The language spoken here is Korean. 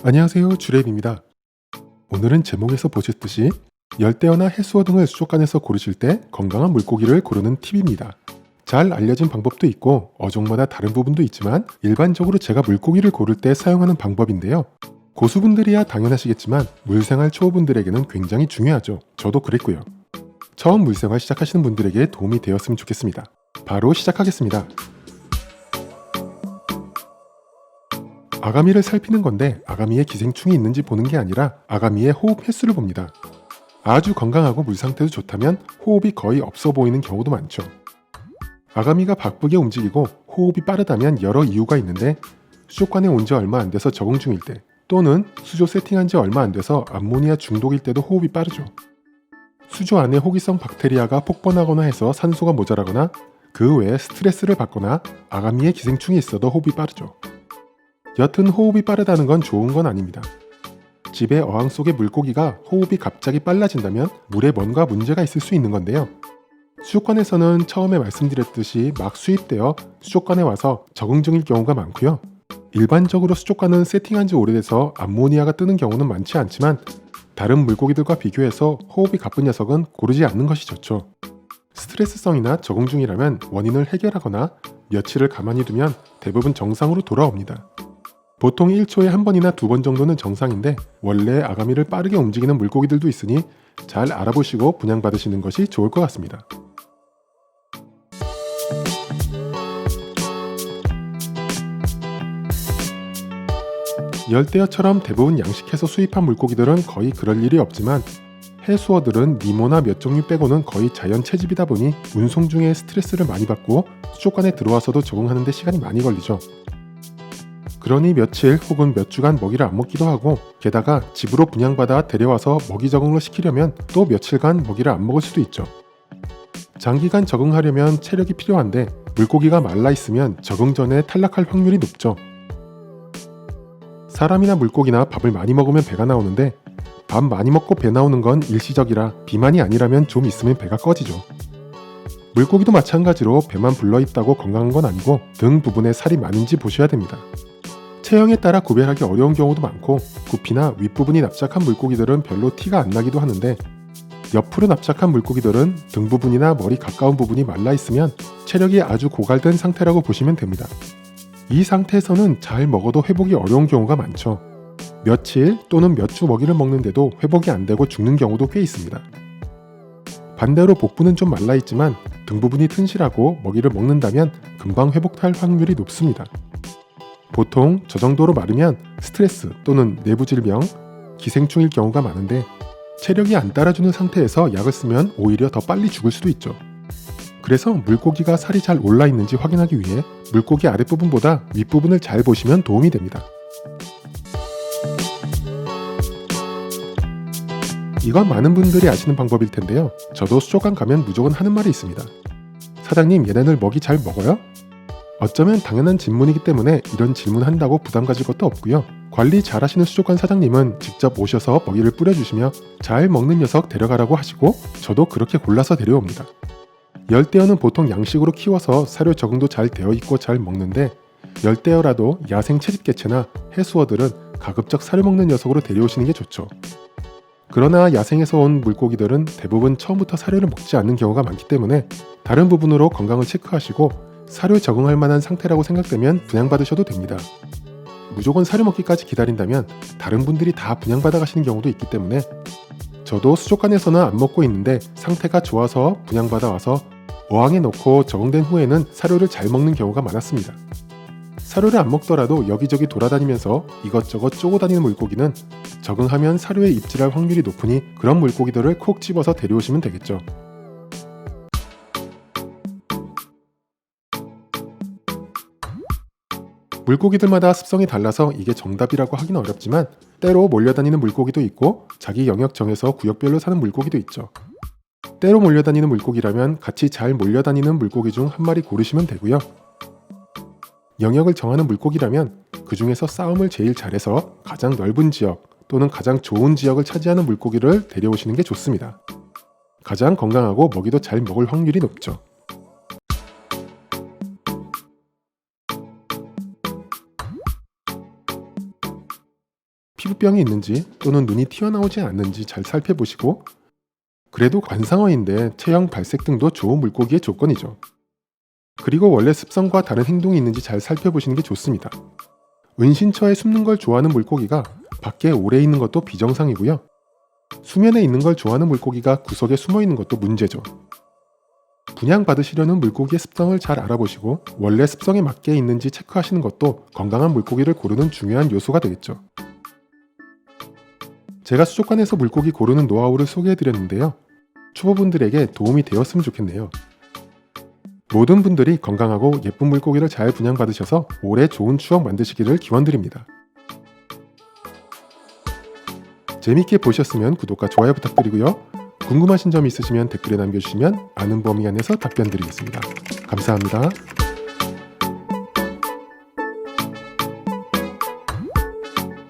안녕하세요, 주레임입니다. 오늘은 제목에서 보셨듯이 열대어나 해수어 등을 수족관에서 고르실 때 건강한 물고기를 고르는 팁입니다. 잘 알려진 방법도 있고 어종마다 다른 부분도 있지만 일반적으로 제가 물고기를 고를 때 사용하는 방법인데요. 고수분들이야 당연하시겠지만 물생활 초보분들에게는 굉장히 중요하죠. 저도 그랬고요. 처음 물생활 시작하시는 분들에게 도움이 되었으면 좋겠습니다. 바로 시작하겠습니다. 아가미를 살피는 건데 아가미에 기생충이 있는지 보는 게 아니라 아가미의 호흡 횟수를 봅니다. 아주 건강하고 물 상태도 좋다면 호흡이 거의 없어 보이는 경우도 많죠. 아가미가 바쁘게 움직이고 호흡이 빠르다면 여러 이유가 있는데 수족관에 온 지 얼마 안 돼서 적응 중일 때 또는 수조 세팅한 지 얼마 안 돼서 암모니아 중독일 때도 호흡이 빠르죠. 수조 안에 호기성 박테리아가 폭번하거나 해서 산소가 모자라거나 그 외에 스트레스를 받거나 아가미에 기생충이 있어도 호흡이 빠르죠. 여튼 호흡이 빠르다는 건 좋은 건 아닙니다. 집의 어항 속의 물고기가 호흡이 갑자기 빨라진다면 물에 뭔가 문제가 있을 수 있는 건데요. 수족관에서는 처음에 말씀드렸듯이 막 수입되어 수족관에 와서 적응 중일 경우가 많고요. 일반적으로 수족관은 세팅한 지 오래돼서 암모니아가 뜨는 경우는 많지 않지만 다른 물고기들과 비교해서 호흡이 가쁜 녀석은 고르지 않는 것이 좋죠. 스트레스성이나 적응 중이라면 원인을 해결하거나 며칠을 가만히 두면 대부분 정상으로 돌아옵니다. 보통 1초에 한 번이나 2번 정도는 정상인데 원래 아가미를 빠르게 움직이는 물고기들도 있으니 잘 알아보시고 분양받으시는 것이 좋을 것 같습니다. 열대어처럼 대부분 양식해서 수입한 물고기들은 거의 그럴 일이 없지만 해수어들은 니모나 몇 종류 빼고는 거의 자연 채집이다 보니 운송 중에 스트레스를 많이 받고 수족관에 들어와서도 적응하는 데 시간이 많이 걸리죠. 그러니 며칠 혹은 몇 주간 먹이를 안 먹기도 하고 게다가 집으로 분양받아 데려와서 먹이 적응을 시키려면 또 며칠간 먹이를 안 먹을 수도 있죠. 장기간 적응하려면 체력이 필요한데 물고기가 말라 있으면 적응 전에 탈락할 확률이 높죠. 사람이나 물고기나 밥을 많이 먹으면 배가 나오는데 밥 많이 먹고 배 나오는 건 일시적이라 비만이 아니라면 좀 있으면 배가 꺼지죠. 물고기도 마찬가지로 배만 불러있다고 건강한 건 아니고 등 부분에 살이 많은지 보셔야 됩니다. 체형에 따라 구별하기 어려운 경우도 많고 부피나 윗부분이 납작한 물고기들은 별로 티가 안 나기도 하는데 옆으로 납작한 물고기들은 등 부분이나 머리 가까운 부분이 말라 있으면 체력이 아주 고갈된 상태라고 보시면 됩니다. 이 상태에서는 잘 먹어도 회복이 어려운 경우가 많죠. 며칠 또는 몇 주 먹이를 먹는데도 회복이 안 되고 죽는 경우도 꽤 있습니다. 반대로 복부는 좀 말라 있지만 등 부분이 튼실하고 먹이를 먹는다면 금방 회복할 확률이 높습니다. 보통 저 정도로 마르면 스트레스 또는 내부 질병, 기생충일 경우가 많은데 체력이 안 따라주는 상태에서 약을 쓰면 오히려 더 빨리 죽을 수도 있죠. 그래서 물고기가 살이 잘 올라 있는지 확인하기 위해 물고기 아랫부분보다 윗부분을 잘 보시면 도움이 됩니다. 이건 많은 분들이 아시는 방법일 텐데요. 저도 수족관 가면 무조건 하는 말이 있습니다. 사장님, 얘네들 먹이 잘 먹어요? 어쩌면 당연한 질문이기 때문에 이런 질문한다고 부담 가질 것도 없고요. 관리 잘하시는 수족관 사장님은 직접 오셔서 먹이를 뿌려주시며 잘 먹는 녀석 데려가라고 하시고 저도 그렇게 골라서 데려옵니다. 열대어는 보통 양식으로 키워서 사료 적응도 잘 되어 있고 잘 먹는데 열대어라도 야생 채집개체나 해수어들은 가급적 사료 먹는 녀석으로 데려오시는 게 좋죠. 그러나 야생에서 온 물고기들은 대부분 처음부터 사료를 먹지 않는 경우가 많기 때문에 다른 부분으로 건강을 체크하시고 사료에 적응할 만한 상태라고 생각되면 분양받으셔도 됩니다. 무조건 사료 먹기까지 기다린다면 다른 분들이 다 분양받아 가시는 경우도 있기 때문에 저도 수족관에서는 안 먹고 있는데 상태가 좋아서 분양받아 와서 어항에 넣고 적응된 후에는 사료를 잘 먹는 경우가 많았습니다. 사료를 안 먹더라도 여기저기 돌아다니면서 이것저것 쪼고 다니는 물고기는 적응하면 사료에 입질할 확률이 높으니 그런 물고기들을 콕 집어서 데려오시면 되겠죠. 물고기들마다 습성이 달라서 이게 정답이라고 하긴 어렵지만 때로 몰려다니는 물고기도 있고 자기 영역 정해서 구역별로 사는 물고기도 있죠. 때로 몰려다니는 물고기라면 같이 잘 몰려다니는 물고기 중 한 마리 고르시면 되고요. 영역을 정하는 물고기라면 그 중에서 싸움을 제일 잘해서 가장 넓은 지역 또는 가장 좋은 지역을 차지하는 물고기를 데려오시는 게 좋습니다. 가장 건강하고 먹이도 잘 먹을 확률이 높죠. 피부병이 있는지 또는 눈이 튀어나오지 않는지 잘 살펴보시고, 그래도 관상어인데 체형 발색 등도 좋은 물고기의 조건이죠. 그리고 원래 습성과 다른 행동이 있는지 잘 살펴보시는 게 좋습니다. 은신처에 숨는 걸 좋아하는 물고기가 밖에 오래 있는 것도 비정상이고요. 수면에 있는 걸 좋아하는 물고기가 구석에 숨어 있는 것도 문제죠. 분양받으시려는 물고기의 습성을 잘 알아보시고 원래 습성에 맞게 있는지 체크하시는 것도 건강한 물고기를 고르는 중요한 요소가 되겠죠. 제가 수족관에서 물고기 고르는 노하우를 소개해드렸는데요. 초보분들에게 도움이 되었으면 좋겠네요. 모든 분들이 건강하고 예쁜 물고기를 잘 분양받으셔서 오래 좋은 추억 만드시기를 기원드립니다. 재밌게 보셨으면 구독과 좋아요 부탁드리고요. 궁금하신 점 있으시면 댓글에 남겨주시면 아는 범위 안에서 답변 드리겠습니다. 감사합니다.